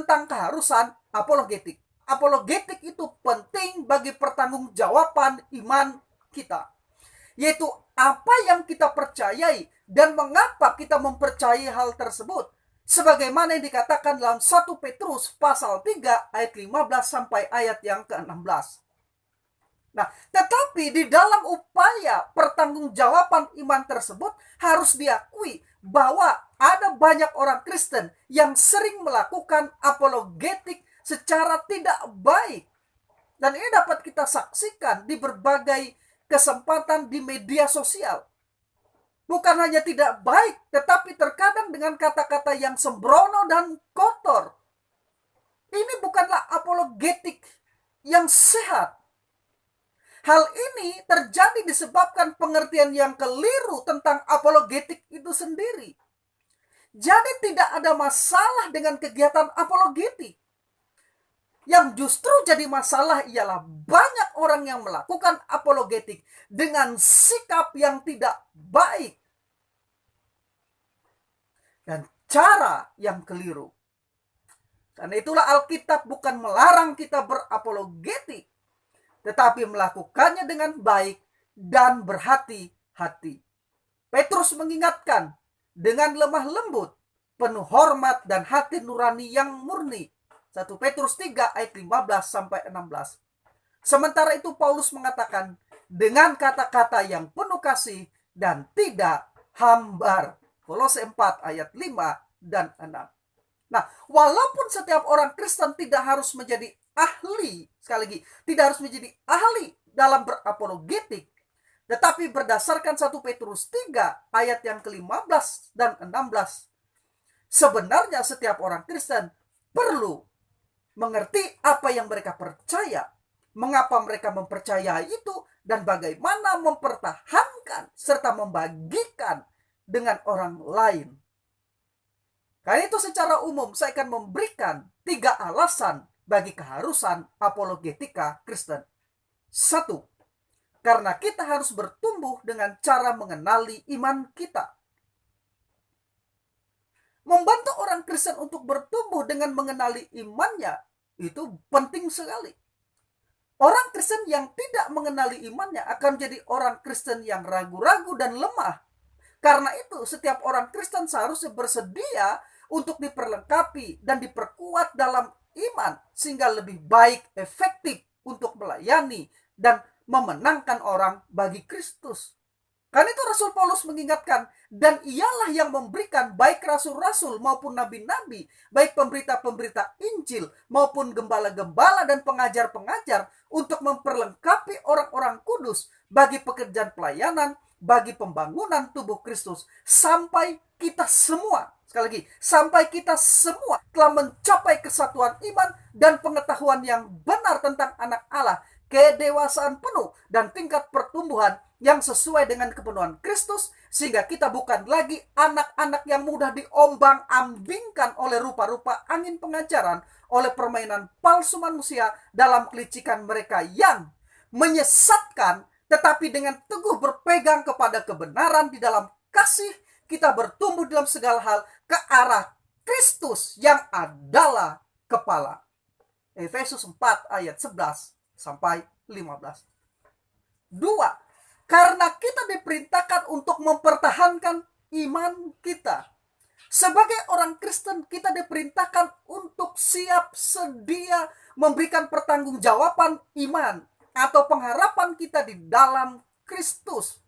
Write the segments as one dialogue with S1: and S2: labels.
S1: tentang keharusan apologetik. Apologetik itu penting bagi pertanggungjawaban iman kita, yaitu apa yang kita percayai dan mengapa kita mempercayai hal tersebut, sebagaimana yang dikatakan dalam 1 Petrus pasal 3 ayat 15 sampai ayat yang ke-16. Nah, tetapi di dalam upaya pertanggungjawaban iman tersebut harus diakui bahwa ada banyak orang Kristen yang sering melakukan apologetik secara tidak baik. Dan ini dapat kita saksikan di berbagai kesempatan di media sosial. Bukan hanya tidak baik, tetapi terkadang dengan kata-kata yang sembrono dan kotor. Ini bukanlah apologetik yang sehat. Hal ini terjadi disebabkan pengertian yang keliru tentang apologetik itu sendiri. Jadi tidak ada masalah dengan kegiatan apologetik. Yang justru jadi masalah ialah banyak orang yang melakukan apologetik dengan sikap yang tidak baik dan cara yang keliru. Karena itulah Alkitab bukan melarang kita berapologetik, tetapi melakukannya dengan baik dan berhati-hati. Petrus mengingatkan dengan lemah lembut, penuh hormat dan hati nurani yang murni. 1 Petrus 3 ayat 15 sampai 16. Sementara itu Paulus mengatakan dengan kata-kata yang penuh kasih dan tidak hambar. Kolose 4 ayat 5 dan 6. Nah, walaupun setiap orang Kristen tidak harus menjadi ahli, sekali lagi, tidak harus menjadi ahli dalam berapologetik, tetapi berdasarkan 1 Petrus 3 ayat yang ke-15 dan 16, sebenarnya setiap orang Kristen perlu mengerti apa yang mereka percaya, mengapa mereka mempercayai itu, dan bagaimana mempertahankan serta membagikan dengan orang lain. Karena itu secara umum saya akan memberikan 3 alasan bagi keharusan apologetika Kristen. 1, karena kita harus bertumbuh dengan cara mengenali iman kita. Membantu orang Kristen untuk bertumbuh dengan mengenali imannya itu penting sekali. Orang Kristen yang tidak mengenali imannya akan menjadi orang Kristen yang ragu-ragu dan lemah. Karena itu setiap orang Kristen seharusnya bersedia untuk diperlengkapi dan diperkuat dalam iman sehingga lebih baik, efektif untuk melayani dan memenangkan orang bagi Kristus. Karena itu Rasul Paulus mengingatkan, dan ialah yang memberikan baik rasul-rasul maupun nabi-nabi, baik pemberita-pemberita Injil maupun gembala-gembala dan pengajar-pengajar untuk memperlengkapi orang-orang kudus bagi pekerjaan pelayanan, bagi pembangunan tubuh Kristus, sampai kita semua, sekali lagi, sampai kita semua telah mencapai kesatuan iman dan pengetahuan yang benar tentang anak Allah, kedewasaan penuh dan tingkat pertumbuhan yang sesuai dengan kepenuhan Kristus, sehingga kita bukan lagi anak-anak yang mudah diombang-ambingkan oleh rupa-rupa angin pengajaran, oleh permainan palsu manusia dalam kelicikan mereka yang menyesatkan, tetapi dengan teguh berpegang kepada kebenaran di dalam kasih, kita bertumbuh dalam segala hal ke arah Kristus yang adalah kepala. Efesus 4 ayat 11 sampai 15. 2, karena kita diperintahkan untuk mempertahankan iman kita. Sebagai orang Kristen, kita diperintahkan untuk siap sedia memberikan pertanggungjawaban iman atau pengharapan kita di dalam Kristus.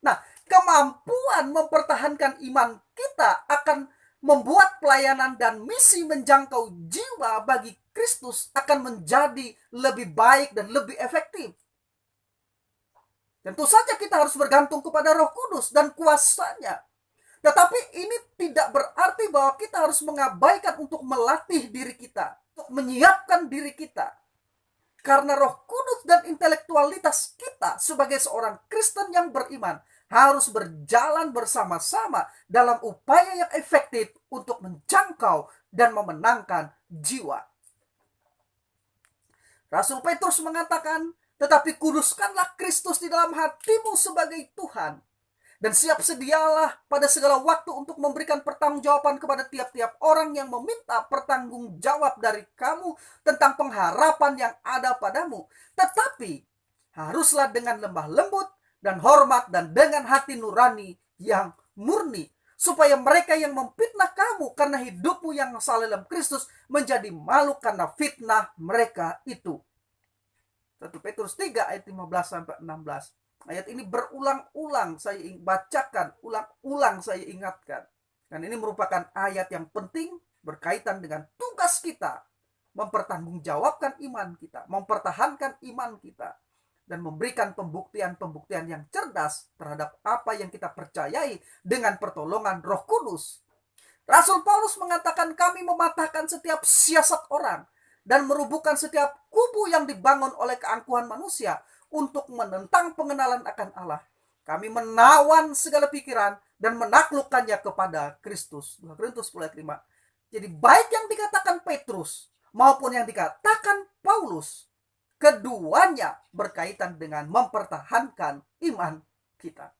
S1: Nah, kemampuan mempertahankan iman kita akan membuat pelayanan dan misi menjangkau jiwa bagi Kristus akan menjadi lebih baik dan lebih efektif. Tentu saja kita harus bergantung kepada Roh Kudus dan kuasanya. Tetapi ini tidak berarti bahwa kita harus mengabaikan untuk melatih diri kita, untuk menyiapkan diri kita. Karena Roh Kudus dan intelektualitas kita sebagai seorang Kristen yang beriman harus berjalan bersama-sama dalam upaya yang efektif untuk menjangkau dan memenangkan jiwa. Rasul Petrus mengatakan, tetapi kuduskanlah Kristus di dalam hatimu sebagai Tuhan. Dan siap sedialah pada segala waktu untuk memberikan pertanggungjawaban kepada tiap-tiap orang yang meminta pertanggungjawab dari kamu tentang pengharapan yang ada padamu. Tetapi haruslah dengan lemah lembut dan hormat dan dengan hati nurani yang murni, supaya mereka yang memfitnah kamu karena hidupmu yang salah dalam Kristus menjadi malu karena fitnah mereka itu. 1 Petrus 3 ayat 15-16. Ayat ini berulang-ulang saya bacakan, ulang-ulang saya ingatkan. Dan ini merupakan ayat yang penting berkaitan dengan tugas kita mempertanggungjawabkan iman kita, mempertahankan iman kita, dan memberikan pembuktian-pembuktian yang cerdas terhadap apa yang kita percayai dengan pertolongan Roh Kudus. Rasul Paulus mengatakan kami mematahkan setiap siasat orang dan merubuhkan setiap kubu yang dibangun oleh keangkuhan manusia untuk menentang pengenalan akan Allah. Kami menawan segala pikiran dan menaklukkannya kepada Kristus. 2 Korintus 10 ayat 5. Jadi baik yang dikatakan Petrus maupun yang dikatakan Paulus, keduanya berkaitan dengan mempertahankan iman kita.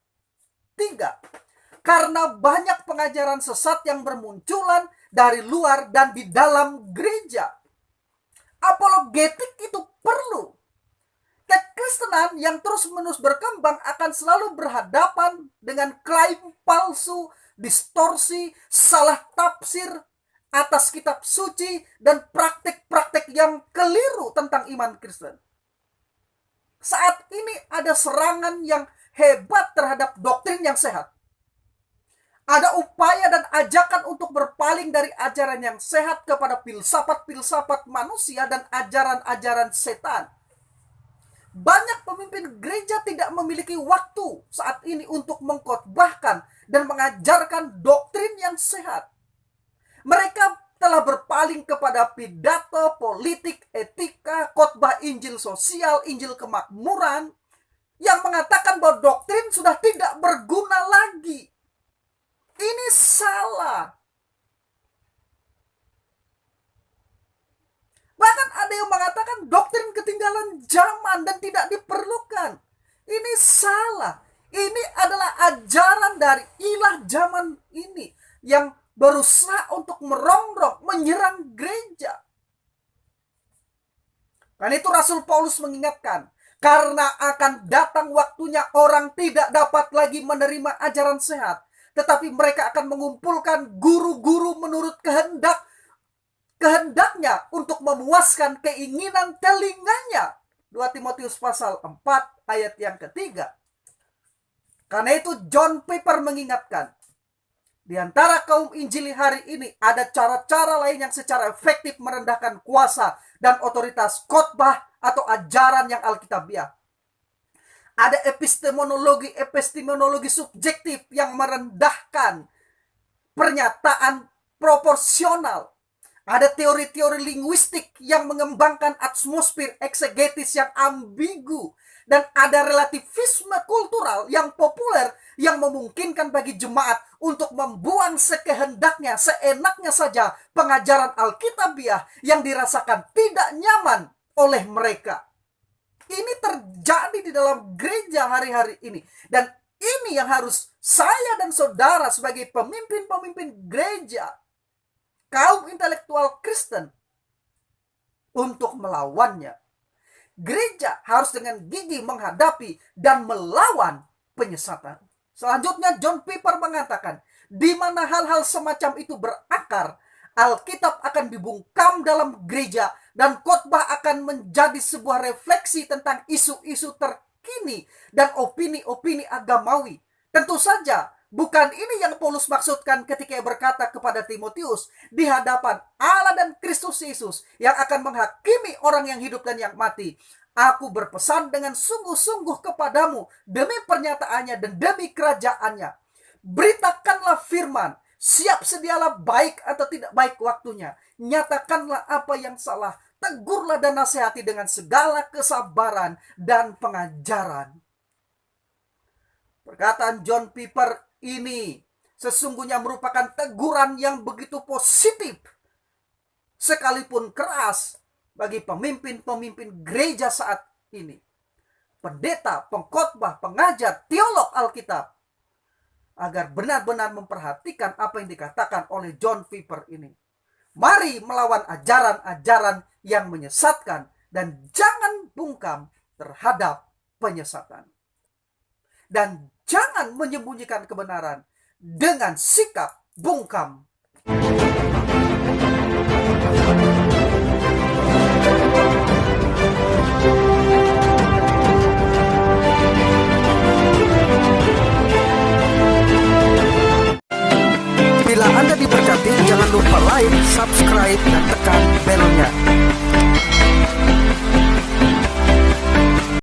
S1: 3. Karena banyak pengajaran sesat yang bermunculan dari luar dan di dalam gereja. Apologetik itu perlu. Kekristenan yang terus-menerus berkembang akan selalu berhadapan dengan klaim palsu, distorsi, salah tafsir atas kitab suci, dan praktik-praktik yang keliru tentang iman Kristen. Saat ini ada serangan yang hebat terhadap doktrin yang sehat. Ada upaya dan ajakan untuk berpaling dari ajaran yang sehat kepada filsafat-filsafat manusia dan ajaran-ajaran setan. Banyak pemimpin gereja tidak memiliki waktu saat ini untuk mengkhotbahkan dan mengajarkan doktrin yang sehat. Mereka telah berpaling kepada pidato, politik, etika, khotbah Injil sosial, Injil kemakmuran, yang mengatakan bahwa doktrin sudah tidak berguna lagi. Ini salah. Bahkan ada yang mengatakan doktrin ketinggalan zaman dan tidak diperlukan. Ini salah. Ini adalah ajaran dari ilah zaman ini yang berusaha untuk merongrong, menyerang gereja. Karena itu Rasul Paulus mengingatkan, karena akan datang waktunya orang tidak dapat lagi menerima ajaran sehat, tetapi mereka akan mengumpulkan guru-guru menurut kehendaknya untuk memuaskan keinginan telinganya. 2 Timotius pasal 4 ayat yang ketiga. Karena itu John Piper mengingatkan, di antara kaum Injili hari ini ada cara-cara lain yang secara efektif merendahkan kuasa dan otoritas khotbah atau ajaran yang alkitabiah. Ada epistemologi subjektif yang merendahkan pernyataan proporsional. Ada teori-teori linguistik yang mengembangkan atmosfer eksegetis yang ambigu. Dan ada relativisme kultural yang populer yang memungkinkan bagi jemaat untuk membuang sekehendaknya, seenaknya saja pengajaran Alkitabiah yang dirasakan tidak nyaman oleh mereka. Ini terjadi di dalam gereja hari-hari ini. Dan ini yang harus saya dan saudara sebagai pemimpin-pemimpin gereja, kaum intelektual Kristen, untuk melawannya. Gereja harus dengan gigih menghadapi dan melawan penyesatan. Selanjutnya John Piper mengatakan, di mana hal-hal semacam itu berakar, Alkitab akan dibungkam dalam gereja dan khotbah akan menjadi sebuah refleksi tentang isu-isu terkini dan opini-opini agamawi. Tentu saja bukan ini yang Paulus maksudkan ketika berkata kepada Timotius, di hadapan Allah dan Kristus Yesus yang akan menghakimi orang yang hidup dan yang mati. Aku berpesan dengan sungguh-sungguh kepadamu demi pernyataannya dan demi kerajaannya. Beritakanlah firman, siap sedialah baik atau tidak baik waktunya. Nyatakanlah apa yang salah, tegurlah dan nasihati dengan segala kesabaran dan pengajaran. Perkataan John Piper ini sesungguhnya merupakan teguran yang begitu positif, sekalipun keras bagi pemimpin-pemimpin gereja saat ini. Pendeta, pengkhotbah, pengajar, teolog Alkitab agar benar-benar memperhatikan apa yang dikatakan oleh John Piper ini. Mari melawan ajaran-ajaran yang menyesatkan dan jangan bungkam terhadap penyesatan. Dan jangan menyembunyikan kebenaran dengan sikap bungkam. Bila Anda diberkati, jangan lupa like, subscribe, dan tekan belnya.